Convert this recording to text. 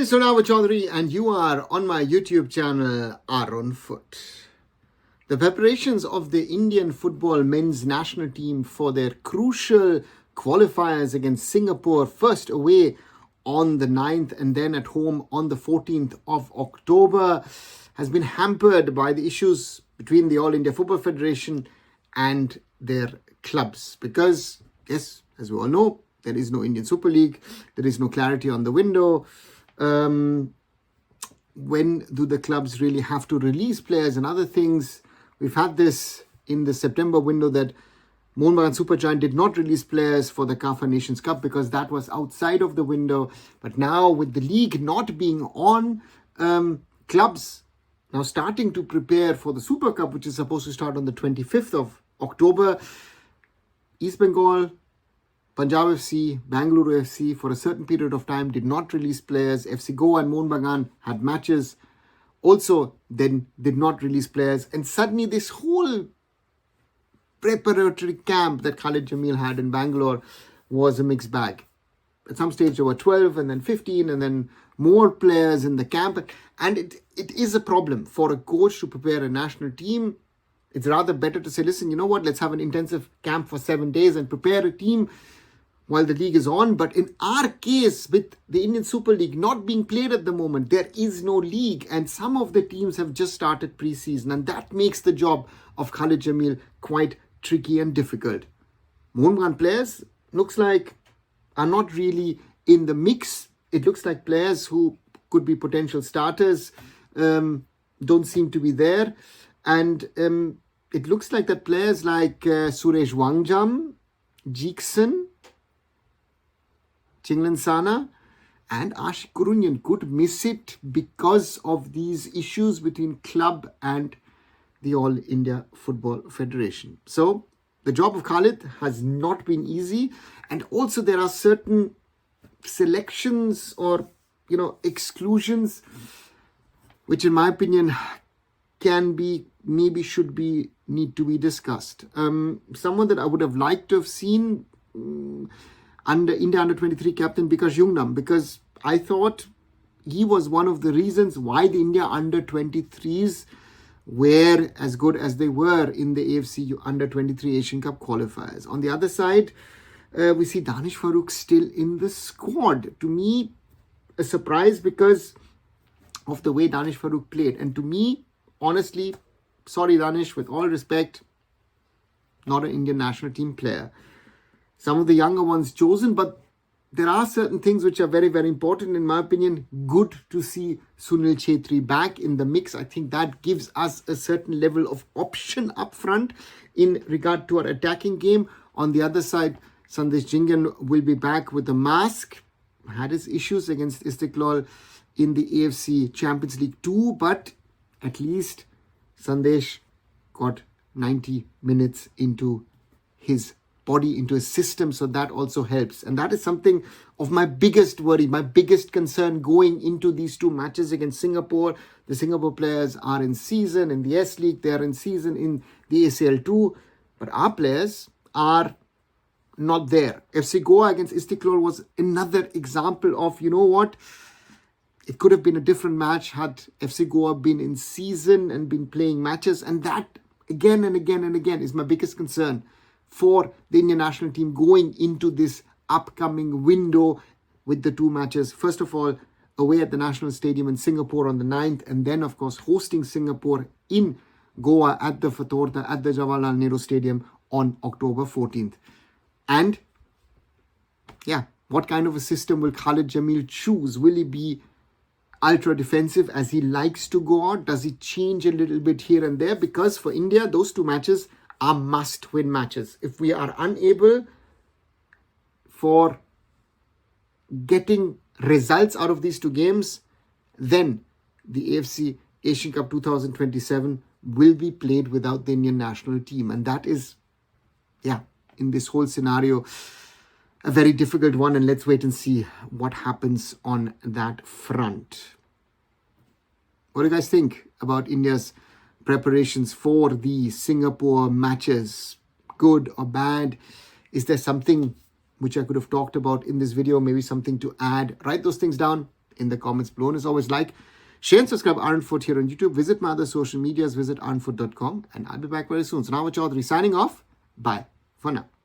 is Arunava Chaudhuri and you are on my YouTube channel Arunfoot. The preparations of the Indian football men's national team for their crucial qualifiers against Singapore, first away on the 9th and then at home on the 14th of October, has been hampered by the issues between the All India Football Federation and their clubs. Because, yes, as we all know, there is no Indian Super League, there is no clarity on the window. When do the clubs really have to release players and other things? We've had this in the September window that Mohun Bagan Supergiant did not release players for the CAF Nations Cup because that was outside of the window. But now with the league not being on, clubs now starting to prepare for the Super Cup, which is supposed to start on the 25th of October. East Bengal, Punjab FC, Bangalore FC for a certain period of time did not release players. FC Goa and Mohun Bagan had matches, also then did not release players. And suddenly this whole preparatory camp that Khalid Jamil had in Bangalore was a mixed bag. At some stage there were 12 and then 15 and then more players in the camp. And it is a problem for a coach to prepare a national team. It's rather better to say, listen, you know what, let's have an intensive camp for 7 days and prepare a team while the league is on. But in our case, with the Indian Super League not being played at the moment, there is no league and some of the teams have just started pre-season, and that makes the job of Khalid Jamil quite tricky and difficult. Mohun Bagan players looks like are not really in the mix. It looks like players who could be potential starters don't seem to be there. And it looks like that players like Suresh Wangjam, Jeekson, Chinglan Sana and Ashik Kurunyan could miss it because of these issues between club and the All India Football Federation. So the job of Khalid has not been easy, and also there are certain selections or exclusions which in my opinion can be, maybe should be, need to be discussed. Someone that I would have liked to have seen under India Under-23 captain Bikash Jungnam, because I thought he was one of the reasons why the India Under-23s were as good as they were in the AFC Under-23 Asian Cup qualifiers. On the other side, we see Danish Farooq still in the squad. To me, a surprise because of the way Danish Farooq played. And to me, honestly, sorry Danish, with all respect, not an Indian national team player. Some of the younger ones chosen, but there are certain things which are very, very important in my opinion. Good to see Sunil Chhetri back in the mix. I think that gives us a certain level of option up front in regard to our attacking game. On the other side, Sandesh Jhingan will be back with a mask. Had his issues against Istiklal in the AFC Champions League 2, but at least Sandesh got 90 minutes into his body, into his system, so that also helps. And that is something of my biggest worry, my biggest concern going into these two matches against Singapore. The Singapore players are in season in the S League, they are in season in the ACL2, but our players are not there. FC Goa against Istiklal was another example of, you know what, it could have been a different match had FC Goa been in season and been playing matches. And that again and again and again is my biggest concern for the Indian national team going into this upcoming window with the two matches. First of all, away at the National Stadium in Singapore on the 9th, and then of course hosting Singapore in Goa at the Fatorda at the Jawaharlal Nehru Stadium on October 14th. And yeah, what kind of a system will Khalid Jamil choose? Will he be ultra defensive as he likes to go out? Does he change a little bit here and there? Because for India, those two matches are must-win matches. If we are unable for getting results out of these two games, then the AFC Asian Cup 2027 will be played without the Indian national team. And that is, in this whole scenario, a very difficult one. And let's wait and see what happens on that front. What do you guys think about India's preparations for the Singapore matches? Good or bad? Is there something which I could have talked about in this video? Maybe something to add? Write those things down in the comments below. And as always, like, share and subscribe Arun Foot here on YouTube. Visit my other social medias, visit arunfoot.com, and I'll be back very soon. So Arunava Chaudhuri signing off. Bye for now.